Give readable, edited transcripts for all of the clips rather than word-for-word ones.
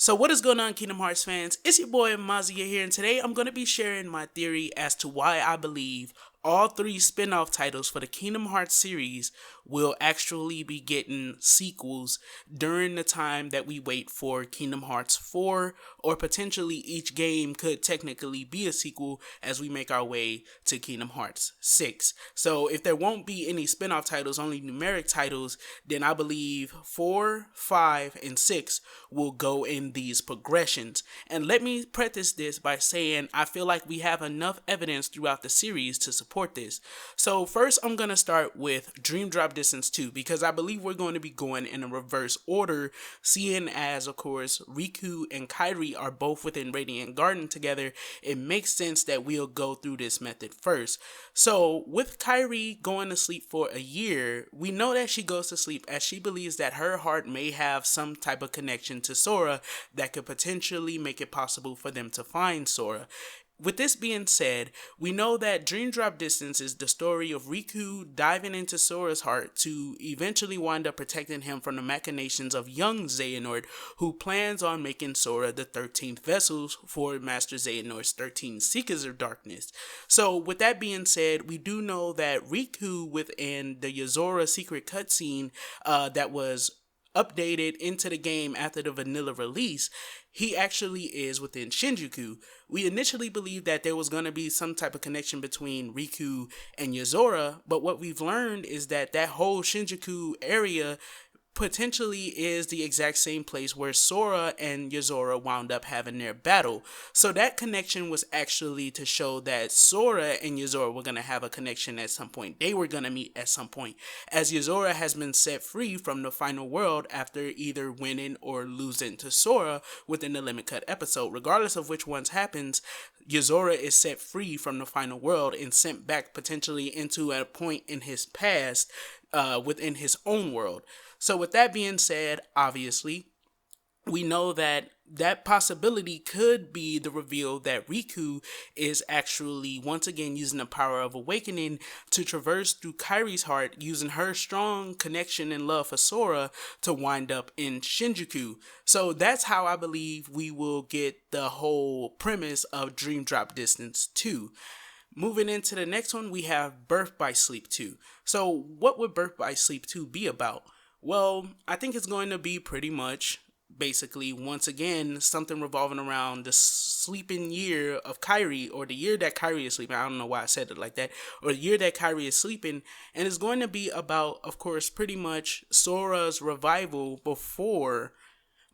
So what is going on, Kingdom Hearts fans? It's your boy Mazia here, and today I'm going to be sharing my theory as to why I believe all three spin-off titles for the Kingdom Hearts series will actually be getting sequels during the time that we wait for Kingdom Hearts 4, or potentially each game could technically be a sequel as we make our way to Kingdom Hearts 6. So if there won't be any spin-off titles, only numeric titles, then I believe 4, 5, and 6 will go in these progressions. And let me preface this by saying I feel like we have enough evidence throughout the series to support this. So first I'm going to start with Dream Drop Distance 2, because I believe we're going to be going in a reverse order, seeing as of course Riku and Kairi are both within Radiant Garden together. It makes sense that we'll go through this method first. So with Kairi going to sleep for a year, we know that she goes to sleep as she believes that her heart may have some type of connection to Sora that could potentially make it possible for them to find Sora. With this being said, we know that Dream Drop Distance is the story of Riku diving into Sora's heart to eventually wind up protecting him from the machinations of young Xehanort, who plans on making Sora the 13th vessel for Master Xehanort's 13 Seekers of Darkness. So with that being said, we do know that Riku within the Yozora secret cutscene that was updated into the game after the vanilla release, he actually is within Shinjuku. We initially believed that there was going to be some type of connection between Riku and Yozora, but what we've learned is that that whole Shinjuku area potentially is the exact same place where Sora and Yozora wound up having their battle. So that connection was actually to show that Sora and Yozora were going to have a connection at some point. They were going to meet at some point, as Yozora has been set free from the final world after either winning or losing to Sora within the Limit Cut episode. Regardless of which ones happens, Yozora is set free from the final world and sent back potentially into a point in his past within his own world. So with that being said, obviously, we know that that possibility could be the reveal that Riku is actually once again using the power of awakening to traverse through Kairi's heart, using her strong connection and love for Sora to wind up in Shinjuku. So that's how I believe we will get the whole premise of Dream Drop Distance 2. Moving into the next one, we have Birth by Sleep 2. So what would Birth by Sleep 2 be about? Well, I think it's going to be pretty much, basically, once again, something revolving around the sleeping year of Kairi, or the year that Kairi is sleeping. I don't know why I said it like that. Or the year that Kairi is sleeping. And it's going to be about, of course, pretty much Sora's revival before,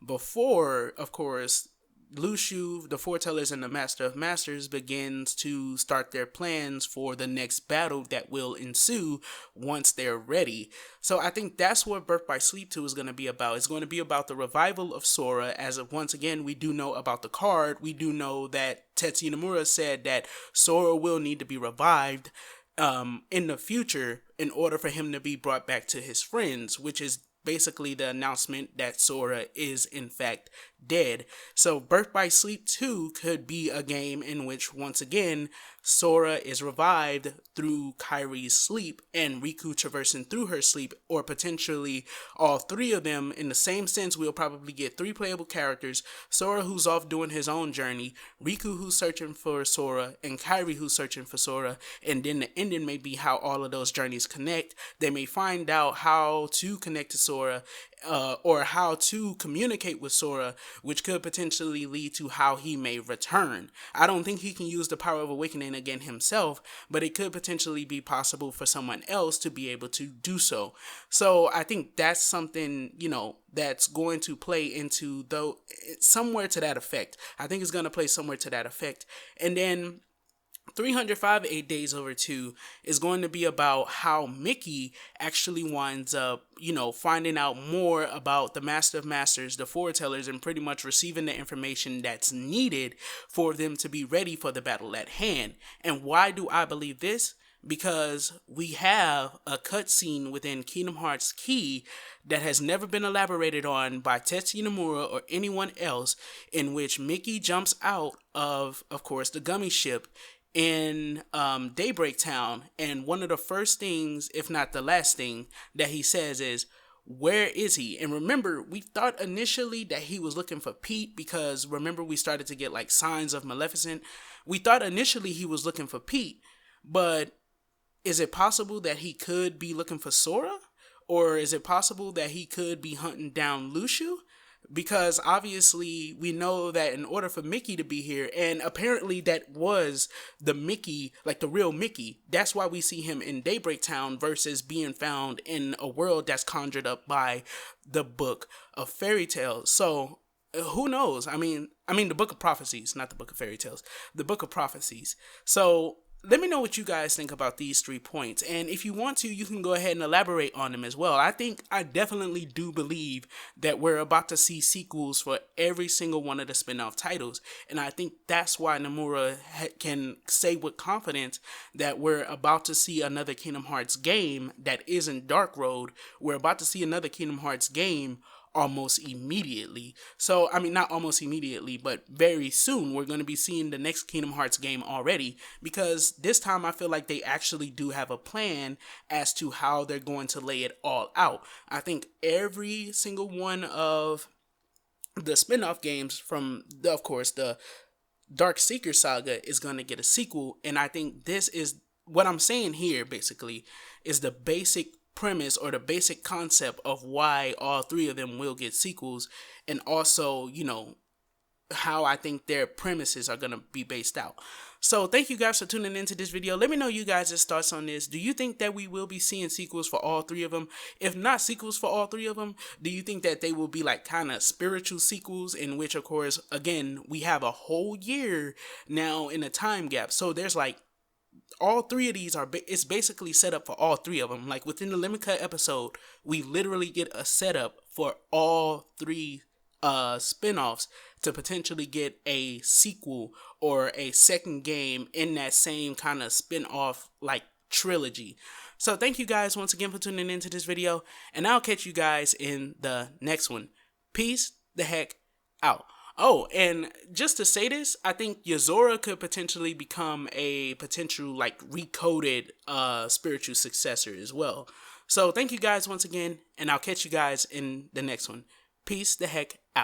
of course, Lushu, the Foretellers, and the Master of Masters begins to start their plans for the next battle that will ensue once they're ready. So I think that's what Birth by Sleep 2 is going to be about. It's going to be about the revival of Sora, as of once again, we do know about the card. We do know that Tetsuya Nomura said that Sora will need to be revived in the future in order for him to be brought back to his friends, which is basically the announcement that Sora is in fact dead. So Birth by Sleep 2 could be a game in which once again Sora is revived through Kairi's sleep and Riku traversing through her sleep, or potentially all three of them. In the same sense, we'll probably get three playable characters: Sora, who's off doing his own journey, Riku, who's searching for Sora, and Kairi, who's searching for Sora. And then the ending may be how all of those journeys connect. They may find out how to connect to Sora, or how to communicate with Sora, which could potentially lead to how he may return. I don't think he can use the power of awakening again himself, but it could potentially be possible for someone else to be able to do so. So I think that's something, that's going to play into, though, somewhere to that effect. I think it's going to play somewhere to that effect. And then 305 8 Days Over 2 is going to be about how Mickey actually winds up, finding out more about the Master of Masters, the Foretellers, and pretty much receiving the information that's needed for them to be ready for the battle at hand. And why do I believe this? Because we have a cutscene within Kingdom Hearts Key that has never been elaborated on by Tetsuya Nomura or anyone else, in which Mickey jumps out of course, the gummy ship in Daybreak Town, and one of the first things, if not the last thing, that he says is, where is he? And remember, we thought initially that he was looking for Pete because remember we started to get like signs of Maleficent. We thought initially he was looking for Pete, but is it possible that he could be looking for Sora? Or is it possible that he could be hunting down Lucio? Because obviously we know that in order for Mickey to be here, and apparently that was the Mickey, like the real Mickey, that's why we see him in Daybreak Town versus being found in a world that's conjured up by the book of fairy tales. So who knows? I mean the book of prophecies, not the book of fairy tales, the book of prophecies. So let me know what you guys think about these 3 points. And if you want to, you can go ahead and elaborate on them as well. I definitely do believe that we're about to see sequels for every single one of the spin-off titles. And I think that's why Nomura can say with confidence that we're about to see another Kingdom Hearts game that isn't Dark Road. We're about to see another Kingdom Hearts game almost immediately. So, not almost immediately, but very soon we're going to be seeing the next Kingdom Hearts game already, because this time I feel like they actually do have a plan as to how they're going to lay it all out. I think every single one of the spin-off games from, of course, the Dark Seeker saga is going to get a sequel, and I think this is what I'm saying here basically is the basic premise or the basic concept of why all 3 of them will get sequels, and also, how I think their premises are going to be based out. So thank you guys for tuning into this video. Let me know you guys' thoughts on this. Do you think that we will be seeing sequels for all 3 of them? If not sequels for all 3 of them, do you think that they will be like kind of spiritual sequels, in which of course, again, we have a whole year now in a time gap. So there's like all 3 of these it's basically set up for all 3 of them. Like within the Limit Cut episode, we literally get a setup for all 3 spin-offs to potentially get a sequel or a second game in that same kind of spin-off like trilogy. So thank you guys once again for tuning into this video, and I'll catch you guys in the next one. Peace the heck out. Oh, and just to say this, I think Yozora could potentially become a potential like recoded spiritual successor as well. So thank you guys once again, and I'll catch you guys in the next one. Peace the heck